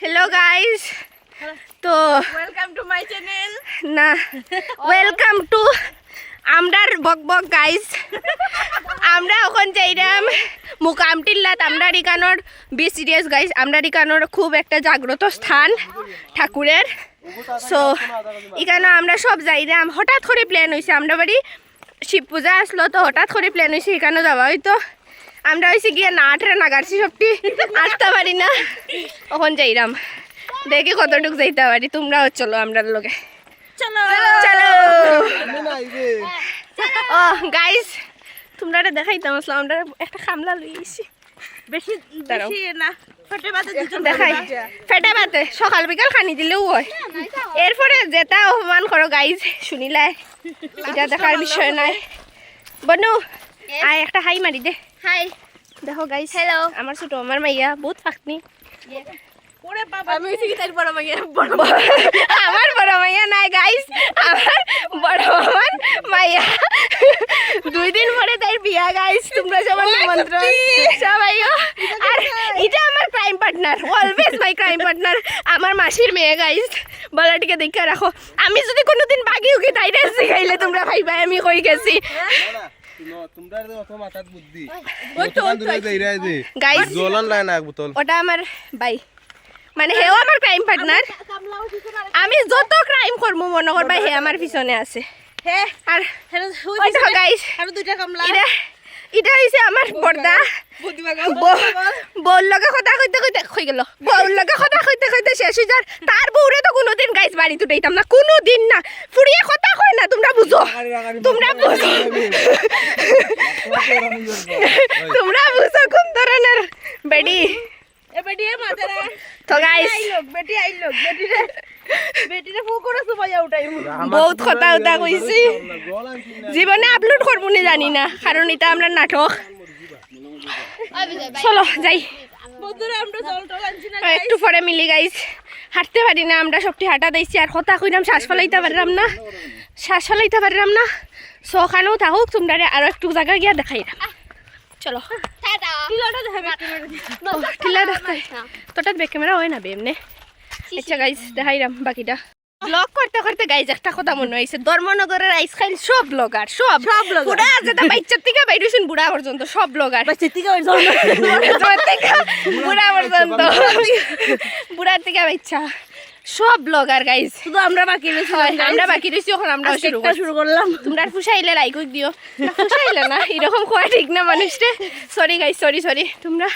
Hello guys तो welcome to my channel ना welcome to আমরার বকবক গাইস আমরা ওখান যাইরাম মুকাম টিল্লাত আমরা রিকানোর বি সিরিয়াস গাইস আমরা রিকানোর খুব একটা জাগ্রত স্থান ঠাকুরের সো এখানে আমরা সব যাইরাম হঠাৎ করে প্ল্যান হয়েছে আমরা বাড়ি শিব পূজা আসলো তো হঠাৎ করে প্ল্যান হয়েছে এখানে যাওয়া হয়তো আমরা হয়েছে গিয়ে না আটরে নাগারছি সবটি আসতে পারি না ওখান যাইরাম দেখি কতটুক যাইতে পারি তোমরাও চলো আমরা লোকে চলো চলো ও গাইস তোমরা দেখাইতাম আসলাম আমরা একটা খামলা লইছি বেশি বেশি না ফেটে বাতে দুজন দেখাই ফেটে বাতে সকাল বিকাল খানি দিলেও হয় এরপরে যেটা অপমান করো গাইস শুনিলাই এটা দেখার বিষয় নাই বনু আয় একটা হাই মারি দে হাই দেখো গাইস হ্যালো আমার ছোট আমার মাইয়া বহুত ফাকনি ওরে বাবা আমি হইছি কি তার বড় মাইয়া বড় আমার বড় মাইয়া নাই গাইস আমার বড় মামার মাইয়া 2 দিন পরে তার বিয়া গাইস তোমরা সবাই নিমন্ত্রণ সবাইও আর এটা আমার ক্রাইম পার্টনার অলওয়েজ মাই ক্রাইম পার্টনার আমার মাসির মেয়ে গাইস বলাটিকে দেখে রাখো আমি যদি কোনোদিন বাগি উকি তাইরে শিখাইলে তোমরা ভাইবা আমি কই গেছি তোমরা অত মাথাত বুদ্ধি ওই তো গাইস জলান লাই না বোতল ওটা আমার ভাই মানে হেও আমার ক্রাইম পার্টনার আমি যত ক্রাইম করবো মনে করবা হে আমার পিছনে আছে হে আর হেলো ওই দেখো গাইস আর দুইটা কামলা এটা হইছে আমার বর্দা বউর লগে কথা কইতে কইতে হই গেল বউর লগে কথা কইতে কইতে শেষ হই যার তার বউরে তো কোনোদিন গাইস বাড়ি তুটাইতাম না কোনোদিন না ফুরিয়ে কথা কয় না তোমরা বুঝো তোমরা বুঝো তোমরা বুঝো কোন ধরনের বেডি এ বেটি এ মাতেরা তো গাইস বেটি আইলো বেটি রে ফু করে সুমাইয়া উঠাই বহুত কথা উতা কইছি জীবনে আপলোড করবো না জানি না কারণ এটা আমরা নাটক চলো যাই বন্ধুরা আমরা জল টল আনছি না একটু পরে মিলি গাইস হাঁটতে পারি না আমরা সবটি হাঁটা দিয়েছি আর কথা কইলাম শ্বাস ফেলাইতে পারলাম না সো খানেও থাকুক তোমরা আরো একটু জায়গা গিয়া দেখাই চলো কিলোটা দেখাবে টিলা দেখাই তোটাত ব্যাক ক্যামেরা হয় না বে এমনি আচ্ছা গাইস দেখাইলাম বাকিটা ব্লগ করতে করতে গাইজ একটা কথা মনে হয়েছে ধর্মনগরের আইসখাইল সব ব্লগার সব বুড়া যেটা বাচ্চার থেকে বাইরেছেন বুড়া পর্যন্ত সব ব্লগার বুড়ার থেকে বাচ্চা সব ব্লগার গাইজ শুধু আমরা বাকি রয়েছি আমরা বাকি রয়েছি এখন আমরা শুরু করলাম তোমরা ফুসাইলে লাইক দিও ফুসাইলে না এরকম কোয়া ঠিক না মানুষটা সরি গাইজ সরি তোমরা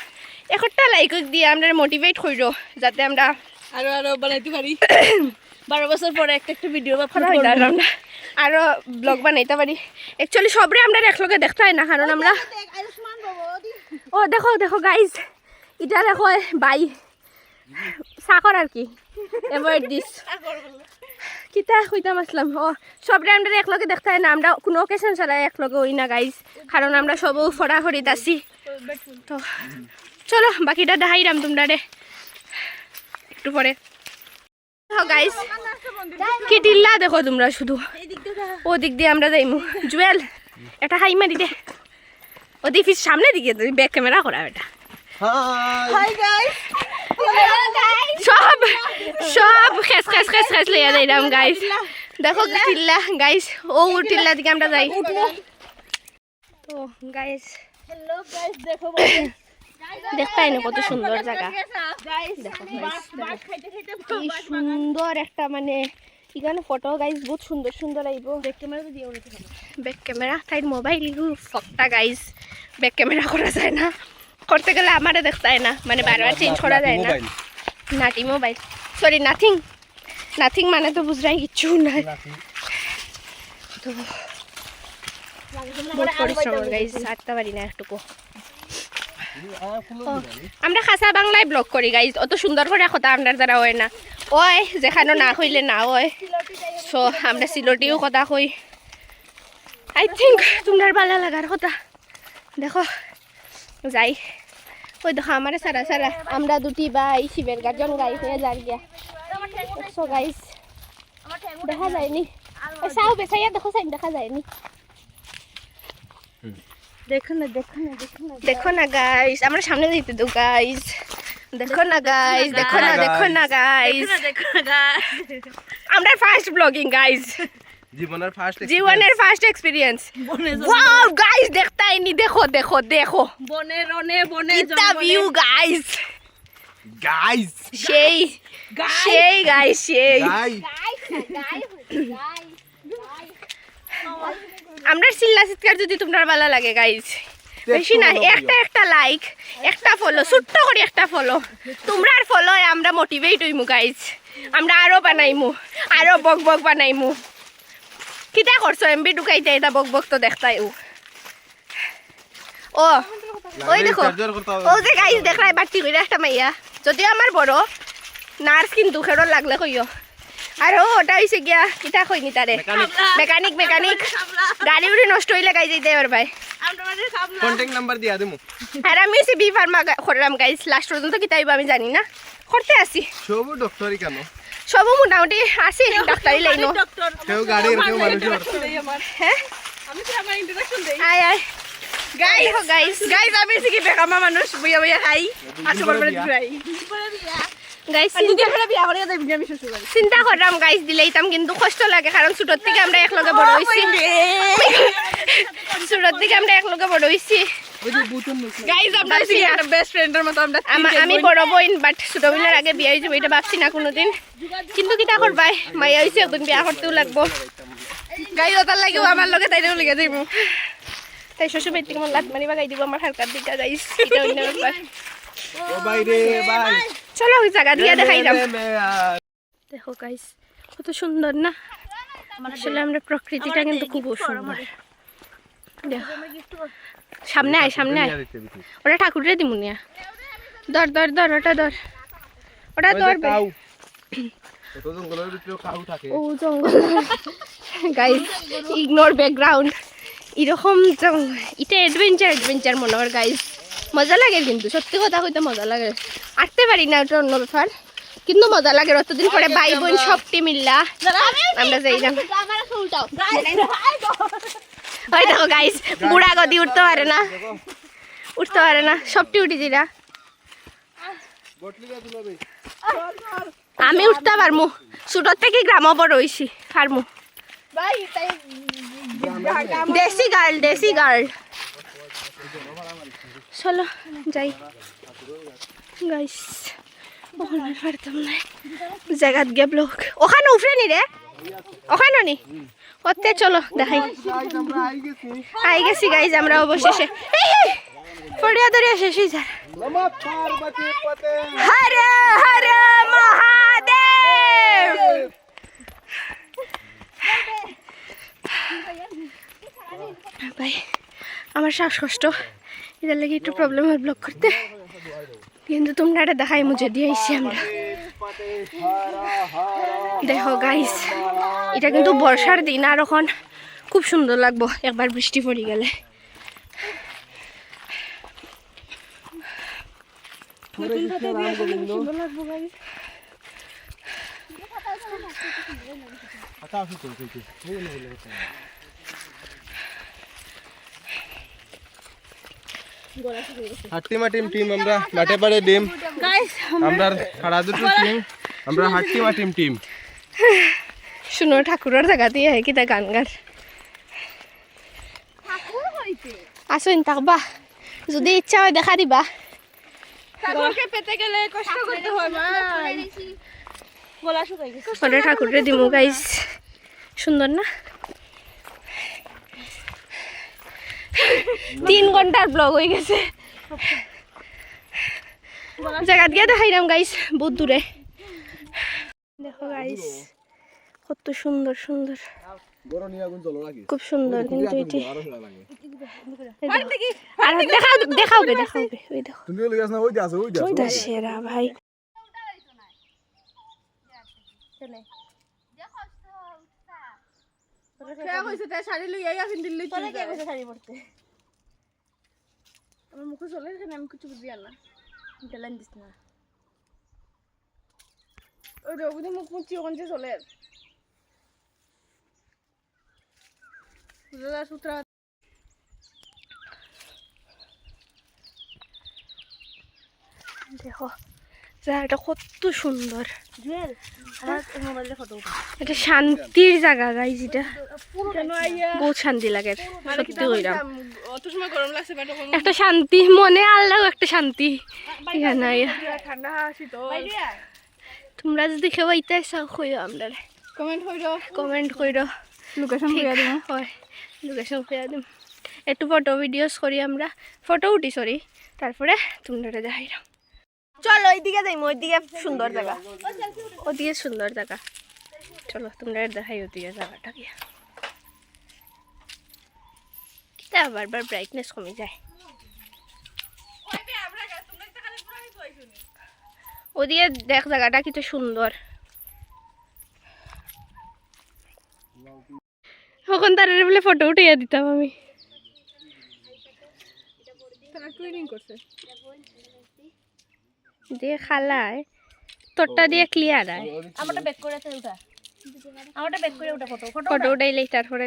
একটা লাইক দিয়ে আমরা মোটিভেট করিও যাতে আমরা আরো বানাইতে পারি 12 বছর পরে একটা ভিডিও আরো ব্লগ বানাইতে পারি অ্যাকচুয়ালি সবরে আমরা একলগে দেখতে হয় না কারণ আমরা ও দেখো গাইজ এটা দেখো বাই সাকর আর কি এভয়েড দিস কিতা হইতাম আসলাম ও সবরে আমরা একলগে দেখতে হয় না আমরা কোনো অকেশন ছাড়া একলগে হই না গাইজ কারণ আমরা সব ফড়াফড়িত আছি তো চলো বাকিটা দেখাইরাম তোমরা রে একটু পরে গাইস কি টিল্লা দেখো তোমরা শুধু ও দিক দিয়ে আমরা যাইমু জুয়েল এটা হাই মারি দে ও দিফিস সামনে দিকে তুমি ব্যাক ক্যামেরা করা এটা হাই গাইস সব খেস লইয়া যাইলাম গাইস দেখো টিল্লা গাইস ও টিল্লা দিকে আমরা যাই তো গাইস হ্যালো গাইস দেখো দেখতে না কত সুন্দর জায়গা দেখো কি সুন্দর একটা মানে এখানে ফটো গাইজ বহুত সুন্দর আইব ব্যাক ক্যামেরা তাই মোবাইল ফকটা গাইজ ব্যাক ক্যামেরা করা যায় না করতে গেলে আমারে দেখতে হয় না মানে বারবার চেঞ্জ করা যায় না নাটি মোবাইল সরি নাথিং মানে তো বুঝলাই কিচ্ছু নাই তো বহুত পরিশ্রম গাইজ ছাড়তে পারি না একটুকু আমরা খাসা বাংলায় ব্লগ করি গাইজ অত সুন্দর করে কথা আমরা দ্বারা হয় না ওই যেখানে না হইলে না হয় সো আমরা সিলটিও কথা কই আই থিঙ্ক তোমরা ভালো লাগার কথা দেখো যাই ওই দেখো আমার সারা আমরা দুটি বাই শিবের গার্জন গাই হয়ে যার গিয়া দেখছো গাইজ দেখা যায়নি চাও বেসাইয়া দেখো সাইন দেখা যায়নি দেখো না গাইস আমরা সামনে যাইতে তো গাইস দেখো না গাইস, দেখো না, দেখো না গাইস, দেখো না আমরা ফার্স্ট ব্লগিং গাইস, জীবনের ফার্স্ট জীবনের ফার্স্ট এক্সপেরিয়েন্স। বনে ওয়াও গাইস, দেখতাই নি, দেখো দেখো দেখো বনে রনে বনে কিতা ভিউ গাইস, গাইস সেই সেই গাইস, সেই গাইস আমরা চিল্লা চিৎকার যদি তোমার ভালো লাগে গাইস, বেশি না, একটা লাইক, একটা ফলো, ছোট্ট করে একটা ফলো, তোমরার ফলো আমরা মোটিভেট হইমু গাইস, আমরা আরো বানাইমু, আরো বক বক বানাইমু। কিতা করছো এমবি ঢুকাইতে, এটা বক বক তো দেখতাই। ও ওই দেখো, ও যে গাইস দেখাই বাড়তি করে একটা মাইয়া, যদিও আমার বড় নার্স, কিন্তু খেরো লাগলে কইও। আর ওটা হইছে গিয়া কিতা কইনি তারে, মেকানিক মেকানিক, গাড়ি উড়ি নষ্ট হইলে গাই যাইতে এবার ভাই। কন্টাক্ট নাম্বার দিয়া দেমু। আর আমি সে বি ফার্মা করলাম গাইস, লাস্ট পর্যন্ত কিতা হইব আমি জানি না, করতে আসি সব ডক্টরি কেন সব মোটামুটি আসি ডাক্তারি লাইনো। কেউ গাড়ির কেউ মানুষের। হ্যাঁ আমি কি আমার ইন্ট্রোডাকশন দেই? আয় আয় গাইস, গাইস গাইস আমি হচ্ছে কি বেকামা মানুষ, বইয়া বইয়া খাই আসো করবে খাই গাইস নিজে ফেরা বিয়া করে যাই আমি শ্বশুর বাড়ি। চিন্তা করলাম গাইস দিলেইতাম, কিন্তু কষ্ট লাগে, কারণ ছোটর থেকে আমরা একলগে বড় হইছি, ছোটর থেকে আমরা একলগে বড় হইছি। গাইস আমরা হচ্ছে একটা বেস্ট ফ্রেন্ডের মতো আমরা আমি বড় বোন, বাট ছোট বোনের আগে বিয়ে হয়েছে, এটা ভাবছি না কোনোদিন, কিন্তু কিতা করবাই, মাইয়া হয়েছে একদিন বিয়া করতেও লাগবো। গাইস ওটার লাগেও আমার লগে তাইরেও লেগে যাইব। তাই শ্বশুর বাড়ি থেকে আমার লাত মারি বাগাই দিব আমার হালকার দিকটা গাইস, এটা অন্য ব্যাপার। ও ভাই রে ভাই, চলো ওই জায়গা দিয়ে দেখাই দাও। দেখো গাইস কত সুন্দর না, আসলে আমরা প্রকৃতিটা কিন্তু খুব সুন্দর। দেখো সামনে আয়, সামনে আয়, ওটা ঠাকুরের দিমুনিয়া, ধর ধর ধর, ওটা ধর, ওটা ধর কত জঙ্গলের ভিতরে কাউ থাকে। ও জঙ্গল গাইস, ইগনোর ব্যাকগ্রাউন্ড, এরকম এটা অ্যাডভেঞ্চার মনে হয় গাইস, মজা লাগে, কিন্তু সত্যি কথা কইতে মজা লাগে, আটতে পারি না, ওটা অন্য ব্যাপার, কিন্তু মজা লাগে। অতদিন পরে ভাই বোন সবটি মিল্লা আমরা যাই না। ওই দেখো গাইস, বুড়া গদি উঠতে পারে না, সবটি উঠি দিলা, আমি উঠতে পারমু, ছোটর থেকে গ্রামও বড় হইছি, পারমু। দেশি গার্ল চলো যাই গাইস, ওখানে পারতাম না, জায়গাত গিয়ে ব্লক ওখানে উফরে নি রে, ওখানে নি ওতে, চলো দেখাই। আই গেছি গাইস আমরা অবশেষে, পড়িয়া ধরিয়া শেষ হয়ে যায়। হর হর মহাদেব। ভাই আমার শ্বাসকষ্ট, এটার লাগে একটু প্রবলেম হয় ব্লক করতে, কিন্তু তোমরা এটা দেখাই মুঝে দিয়ে আইসি আমরা। দেখো গাইস, এটা কিন্তু বর্ষার দিন, আর এখন খুব সুন্দর লাগবো একবার বৃষ্টি পড়ে গেলে। হাট্টিমা টিম আমরা মাঠে পাড়ে টিম, গাইস আমরা খাড়া দুটো টিম, আমরা হাট্টিমা টিম। শুনো ঠাকুরের জায়গা দিয়ে কিতা গান গান আসুন থাকবা, যদি ইচ্ছা হয় দেখা দিবা। ঠাকুরকে পেতে গেলে কষ্ট করতে হয় মা, গলা শুকাই গেছে। ওটা ঠাকুরের দিমু গাইস, সুন্দর না? 3 ঘন্টার ব্লগ হয়ে গেছে, জায়গা দিয়ে দেখাইলাম গাইস, বহুত দূরে। দেখো গাইস কত সুন্দর সুন্দর, খুব সুন্দর, কিন্তু এটি আর দেখাওবে ওই দেখো ওইটা সেরা ভাই। আমার মুখে চলে এখানে, আমি কিছু বুঝি না, লাইন দিস না, ওই রঘুদি মুখ মুখছি ওখান থেকে চলে সূত্রা। দেখো জায়গাটা কত সুন্দর, জুয়েল আমার মোবাইলে ফটো উঠা এটা শান্তির জায়গা গাইজ, এটা কেন আইয়া বহুত শান্তি লাগে সত্যি কইরাম। অত সময় গরম লাগছে বাট একটা শান্তি মনে, আল্লাহ একটা শান্তি এখানে আইয়া। ঠান্ডা শীতল তোমরা যদি কেউ আইতে চাও কইও আমরা, কমেন্ট হইরো কমেন্ট কইরো, লোকেশন কইরা দিমু হয় লোকেশন কইরা দিম। একটু ফটো ভিডিওস করি আমরা, ফটো উঠি সরি, তারপরে তোমরা দেখাইলাম। চলো ওইদিকে যাই, ওইদিকে সুন্দর জায়গা, ওদিকে সুন্দর জায়গা। চলো তোমরা দেখাই ওদিকে জায়গাটা কি। কিতা বারবার ব্রাইটনেস কমে যায়। ওদিকে দেখ জায়গাটা কত সুন্দর। তখন তার বলে ফটো উঠিয়ে দিতাম আমি। তারা টুইনিং করছে দিয়ে খালায় তোরটা দিয়ে ক্লিয়ার হয়। আমারটা ব্যাক করে উঠা, আমারটা ব্যাক করে উঠা ফটো ফটো উঠাইলেই তারপরে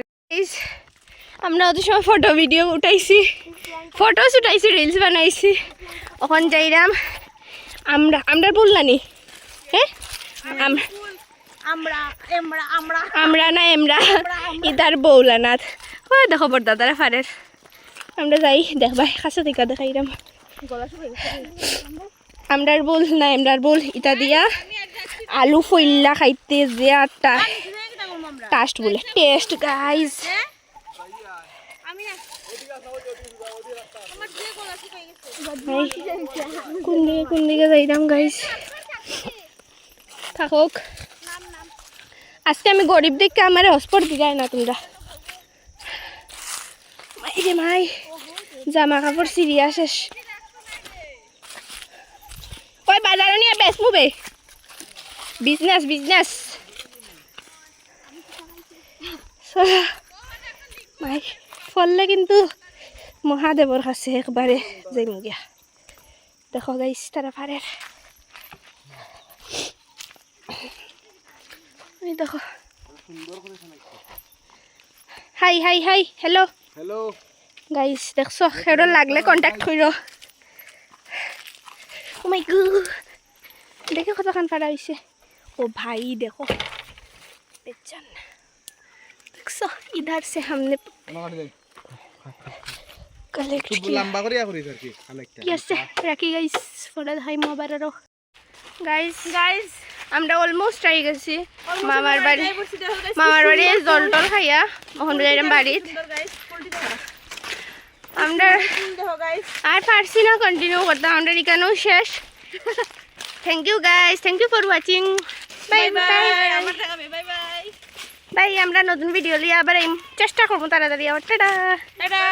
আমরা ওদের সময় ফটো ভিডিও উঠাইছি, ফটোস উঠাইছি, রিলস বানাইছি। এখন যাইরাম আমরা, আমরা বললানি হ্যাঁ আমরা এমরা আমরা আমরা না এমরা ইদার বৌলানাথ। ও দেখো বড় দাদারা ফারের, আমরা যাই দেখবাই কাছে থেকে দেখাইরাম। গলা শুকিয়ে আমরার বল না এমরার বল ইটা দিয়া আলু ফইল্লা খাইতে যে আটটা টাস্ট বলে টেস্ট গাইজ। কোন দিকে যাইতাম গাইজ, থাকুক। আজকে আমি গরিব দেখে আমার হসপট দিগাই না তোমরা। মাই রে মাই, জামা কাপড় সিরিয়া শেষ। ওই বাজারে নিয়ে বেশ মুবে, বিজনেস বিজনেস। মাই ফললে কিন্তু মহাদেবর কাছে একবারে যাই গিয়া। দেখো গাইস তারা ফারের, দেখো। High high hi hello hello guys, দেখছো সেটা লাগলে কন্ট্যাক্ট করো। ও মাই গড, দেখে কতখান ফাড়া হয়েছে। ও ভাই দেখো বেচান, দেখছো ইধার সে हमने কালেক্ট খুব কিয়া। লম্বা করে করিস আর কি অনেকটা। কি আছে রাখি গাইস, ফটো দেখাই মোবাইলেরও। গাইস গাইস আমরা অলমোস্ট আই গেছি মামার বাড়ি। মামার বাড়ি জল টল খাইয়া এখন যাইলাম বাড়িত। আমরা আর পারছি না কন্টিনিউ করতে, আমরা এখানেও শেষ। Thank you guys, thank you for watching. Bye bye bye bye bye. আমরা নতুন ভিডিও লিয়ে আবার চেষ্টা করবো তাড়াতাড়ি আবার। টাটা টাটা।